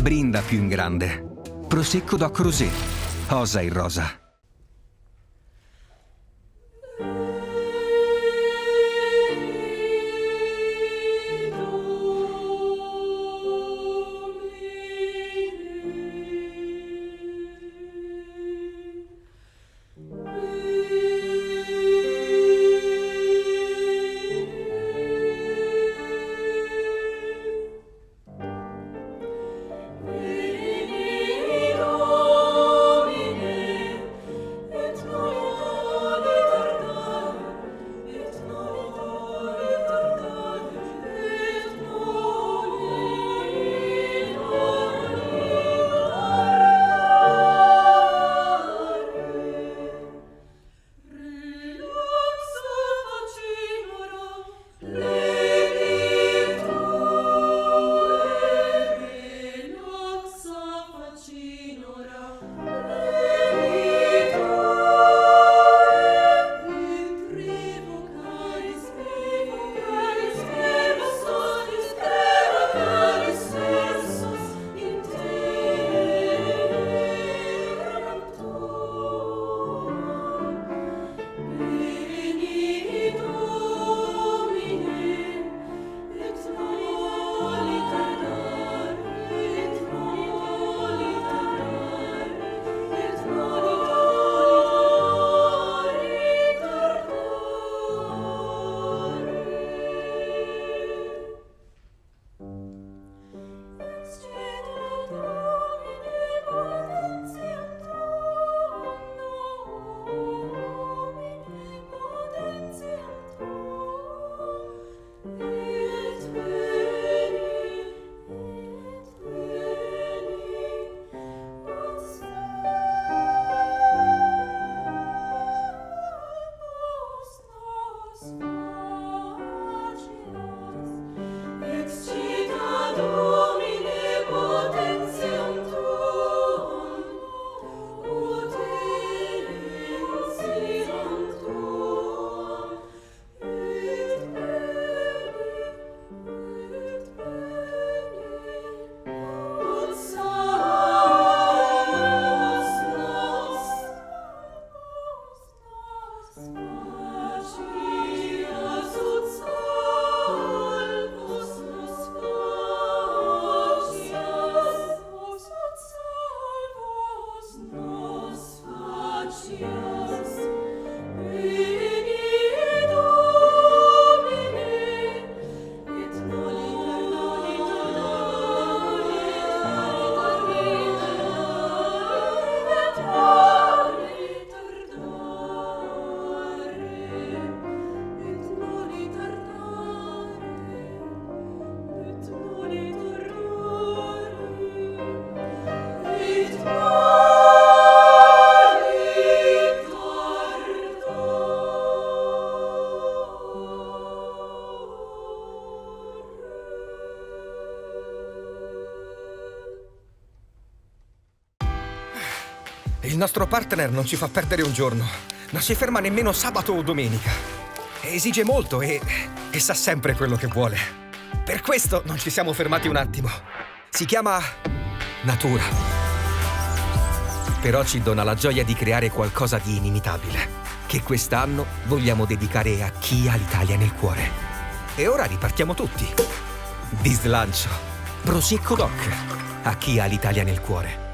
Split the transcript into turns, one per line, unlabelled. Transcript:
Brinda più in grande. Prosecco Doc Rosé. Osa in rosa.
Il nostro partner non ci fa perdere un giorno. Non si ferma nemmeno sabato o domenica. Esige molto e sa sempre quello che vuole. Per questo non ci siamo fermati un attimo. Si chiama natura. Però ci dona la gioia di creare qualcosa di inimitabile, che quest'anno vogliamo dedicare a chi ha l'Italia nel cuore. E ora ripartiamo tutti. Di slancio. Prosecco Doc. A chi ha l'Italia nel cuore.